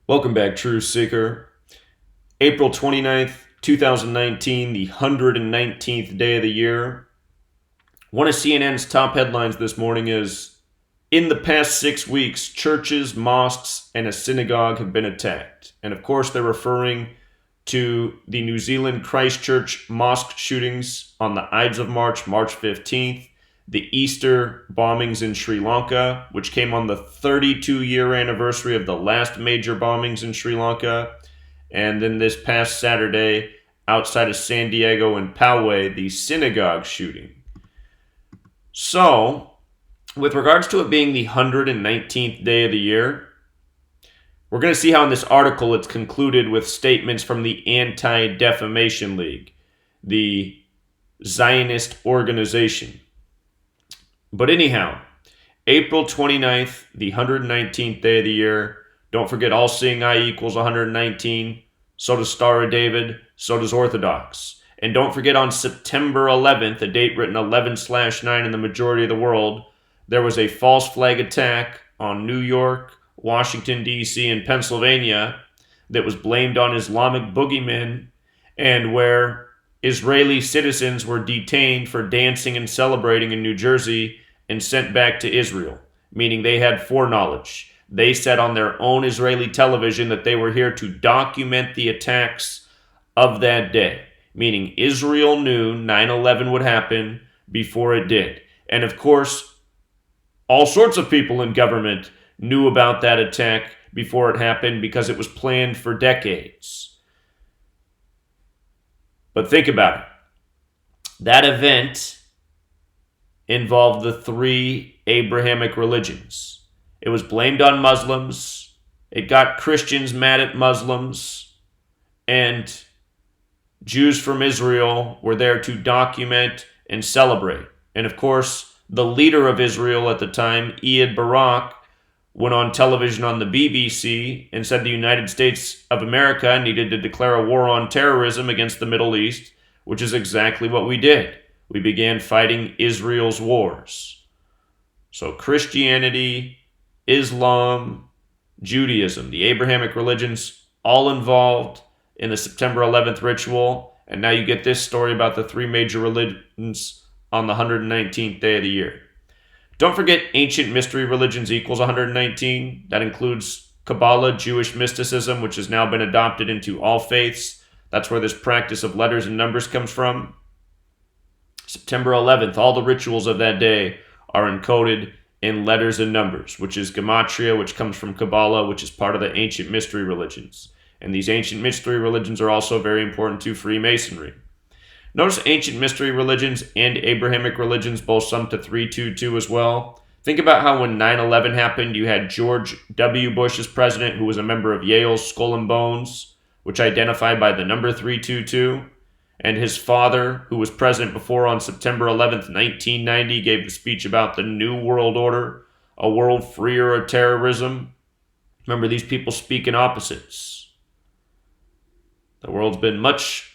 Welcome back, Truth Seeker. April 29th, 2019, the 119th day of the year. One of CNN's top headlines this morning is, in the past 6 weeks, churches, mosques, and a synagogue have been attacked. And of course, they're referring to the New Zealand Christchurch mosque shootings on the Ides of March, March 15th, the Easter bombings in Sri Lanka, which came on the 32-year anniversary of the last major bombings in Sri Lanka, and then this past Saturday, outside of San Diego and Poway, the synagogue shooting. So, with regards to it being the 119th day of the year, we're going to see how in this article it's concluded with statements from the Anti-Defamation League, the Zionist organization. But anyhow, April 29th, the 119th day of the year. Don't forget, all seeing eye equals 119. So does Star of David. So does Orthodox. And don't forget, on September 11th, a date written 11/9 in the majority of the world, there was a false flag attack on New York, Washington, D.C., and Pennsylvania that was blamed on Islamic boogeymen, and where Israeli citizens were detained for dancing and celebrating in New Jersey and sent back to Israel, meaning they had foreknowledge. They said on their own Israeli television that they were here to document the attacks of that day, meaning Israel knew 9/11 would happen before it did. And of course, all sorts of people in government knew about that attack before it happened because it was planned for decades. But think about it. That event involved the three Abrahamic religions. It was blamed on Muslims. It got Christians mad at Muslims. And Jews from Israel were there to document and celebrate. And of course, the leader of Israel at the time, Ehud Barak, went on television on the BBC and said the United States of America needed to declare a war on terrorism against the Middle East, which is exactly what we did. We began fighting Israel's wars. So Christianity, Islam, Judaism, the Abrahamic religions, all involved in the September 11th ritual. And now you get this story about the three major religions on the 119th day of the year. Don't forget, ancient mystery religions equals 119. That includes Kabbalah, Jewish mysticism, which has now been adopted into all faiths. That's where this practice of letters and numbers comes from. September 11th, all the rituals of that day are encoded in letters and numbers, which is Gematria, which comes from Kabbalah, which is part of the ancient mystery religions. And these ancient mystery religions are also very important to Freemasonry. Notice ancient mystery religions and Abrahamic religions both sum to 322 as well. Think about how when 9/11 happened, you had George W. Bush as president, who was a member of Yale's Skull and Bones, which identified by the number 322. And his father, who was president before on September 11th, 1990, gave the speech about the New World Order, a world freer of terrorism. Remember, these people speak in opposites. The world's been much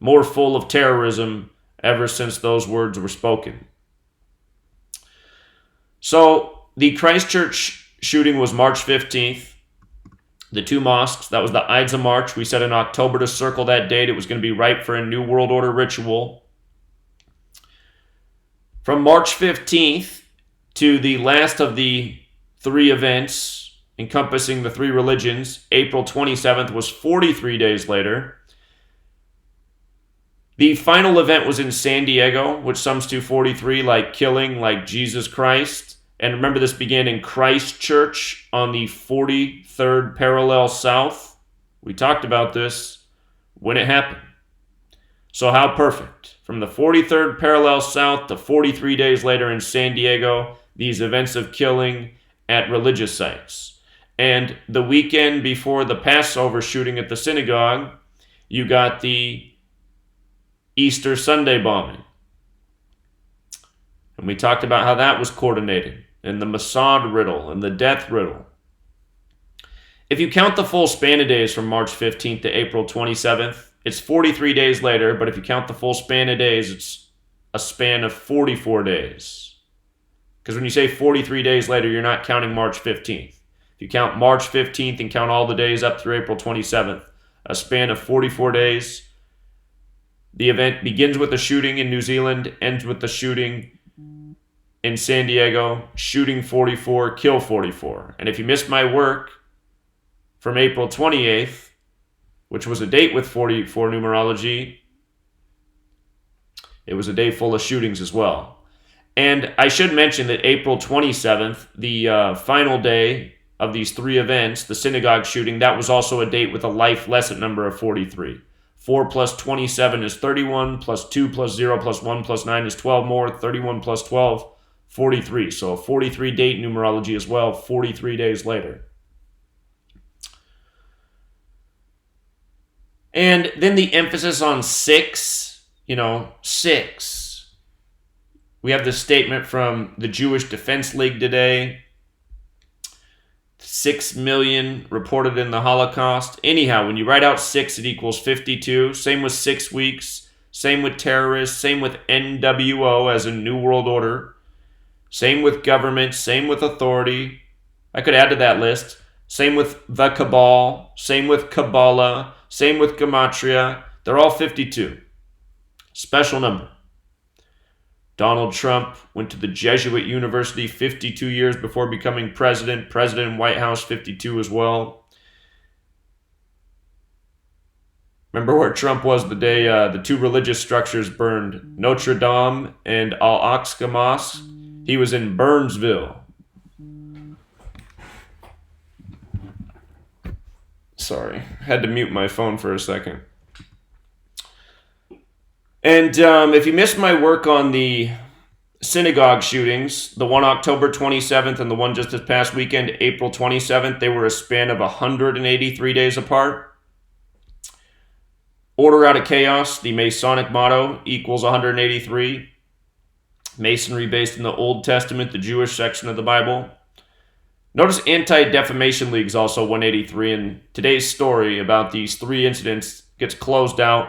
more full of terrorism ever since those words were spoken. So the Christchurch shooting was March 15th. The two mosques, that was the Ides of March. We said in October to circle that date. It was going to be ripe for a New World Order ritual. From March 15th to the last of the three events encompassing the three religions, April 27th, was 43 days later. The final event was in San Diego, which sums to 43, like killing, like Jesus Christ. And remember, this began in Christchurch on the 43rd parallel south. We talked about this when it happened. So how perfect. From the 43rd parallel south to 43 days later in San Diego, these events of killing at religious sites. And the weekend before the Passover shooting at the synagogue, you got the Easter Sunday bombing. And we talked about how that was coordinated, and the Mossad riddle, and the death riddle. If you count the full span of days from March 15th to April 27th, it's 43 days later, but if you count the full span of days, it's a span of 44 days. Because when you say 43 days later, you're not counting March 15th. If You count March 15th and count all the days up through April 27th, a span of 44 days. The event begins with a shooting in New Zealand, ends with the shooting in San Diego, shooting 44, kill 44. And if you missed my work from April 28th, which was a date with 44 numerology, it was a day full of shootings as well. And I should mention that April 27th, the final day of these three events, the synagogue shooting, that was also a date with a life lesson number of 43. 4 plus 27 is 31, plus 2 plus 0 plus 1 plus 9 is 12 more, 31 plus 12, 43. So a 43 date numerology as well, 43 days later. And then the emphasis on 6, 6. We have this statement from the Jewish Defense League today. 6 million reported in the Holocaust. Anyhow, when you write out 6, it equals 52. Same with 6 weeks. Same with terrorists. Same with NWO as in New World Order. Same with government. Same with authority. I could add to that list. Same with the Cabal. Same with Kabbalah. Same with Gematria. They're all 52. Special number. Donald Trump went to the Jesuit University 52 years before becoming president. President in White House 52 as well. Remember where Trump was the day the two religious structures burned, Notre Dame and Al-Aqsa Mosque? He was in Burnsville. Sorry, had to mute my phone for a second. And if you missed my work on the synagogue shootings, the one October 27th and the one just this past weekend, April 27th, they were a span of 183 days apart. Order out of chaos, the Masonic motto, equals 183. Masonry based in the Old Testament, the Jewish section of the Bible. Notice Anti-Defamation League is also 183, and today's story about these three incidents gets closed out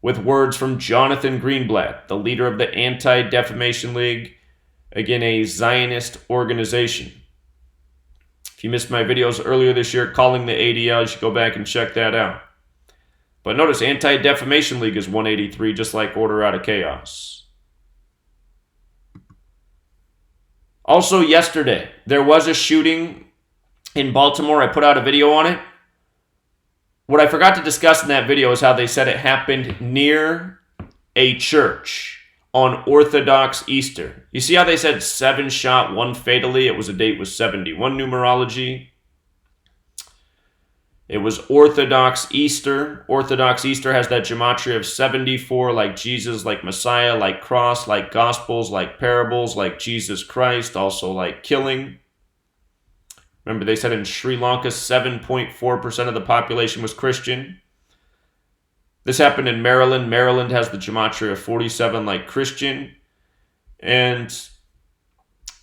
with words from Jonathan Greenblatt, the leader of the Anti-Defamation League, again, a Zionist organization. If you missed my videos earlier this year calling the ADL, you should go back and check that out. But notice Anti-Defamation League is 183, just like Order Out of Chaos. Also yesterday, there was a shooting in Baltimore. I put out a video on it. What I forgot to discuss in that video is how they said it happened near a church on Orthodox Easter. You see how they said 7 shot, 1 fatally? It was a date with 71 numerology. It was Orthodox Easter. Orthodox Easter has that gematria of 74, like Jesus, like Messiah, like cross, like gospels, like parables, like Jesus Christ, also like killing. Remember, they said in Sri Lanka, 7.4% of the population was Christian. This happened in Maryland. Maryland has the gematria of 47, like Christian. And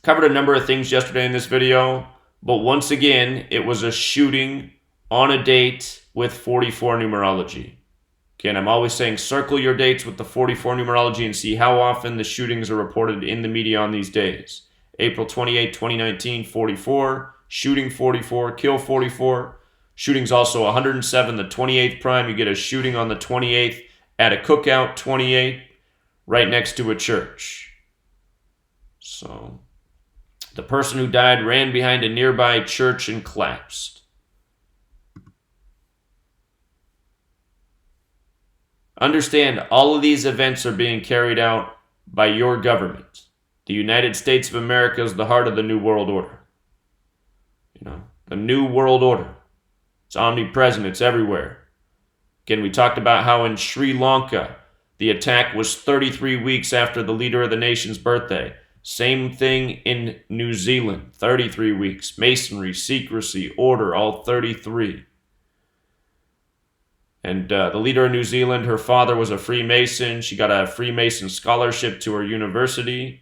covered a number of things yesterday in this video. But once again, it was a shooting on a date with 44 numerology. Again, I'm always saying circle your dates with the 44 numerology and see how often the shootings are reported in the media on these days. April 28, 2019, 44. Shooting 44, kill 44. Shooting's also 107, the 28th prime. You get a shooting on the 28th at a cookout, 28, right next to a church. So, the person who died ran behind a nearby church and collapsed. Understand, all of these events are being carried out by your government. The United States of America is the heart of the New World Order. The New World Order. It's omnipresent. It's everywhere. Again, we talked about how in Sri Lanka, the attack was 33 weeks after the leader of the nation's birthday. Same thing in New Zealand, 33 weeks. Masonry, secrecy, order, all 33. And the leader of New Zealand, her father was a Freemason. She got a Freemason scholarship to her university.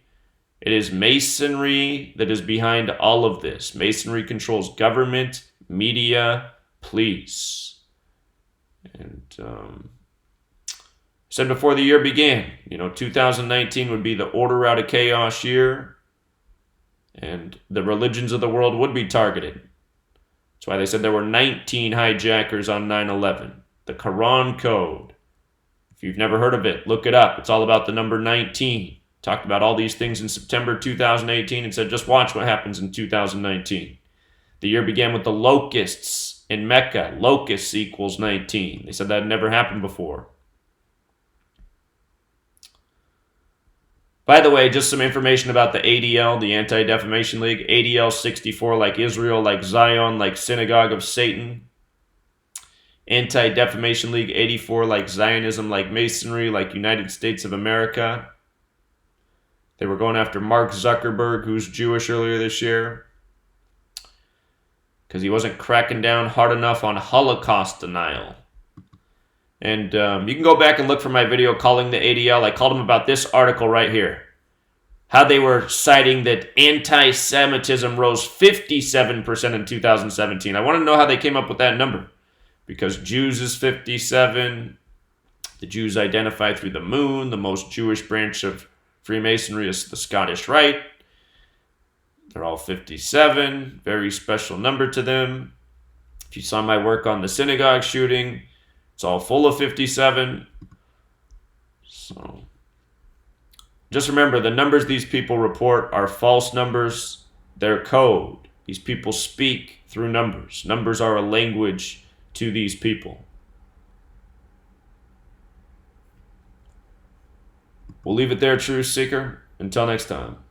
It is Masonry that is behind all of this. Masonry controls government, media, police. And said before the year began, 2019 would be the Order Out of Chaos year. And the religions of the world would be targeted. That's why they said there were 19 hijackers on 9/11. The Quran Code. If you've never heard of it, look it up. It's all about the number 19. Talked about all these things in September 2018 and said, just watch what happens in 2019. The year began with the locusts in Mecca. Locusts equals 19. They said that had never happened before. By the way, just some information about the ADL, the Anti-Defamation League. ADL 64 like Israel, like Zion, like Synagogue of Satan. Anti-Defamation League 84 like Zionism, like Masonry, like United States of America. They were going after Mark Zuckerberg, who's Jewish, earlier this year, because he wasn't cracking down hard enough on Holocaust denial. And you can go back and look for my video calling the ADL. I called them about this article right here. How they were citing that anti-Semitism rose 57% in 2017. I want to know how they came up with that number. Because Jews is 57. The Jews identify through the moon. The most Jewish branch of Freemasonry is the Scottish Rite. They're all 57. Very special number to them. If you saw my work on the synagogue shooting, it's all full of 57. So just remember, the numbers these people report are false numbers. They're code. These people speak through numbers. Numbers are a language to these people. We'll leave it there, Truth Seeker. Until next time.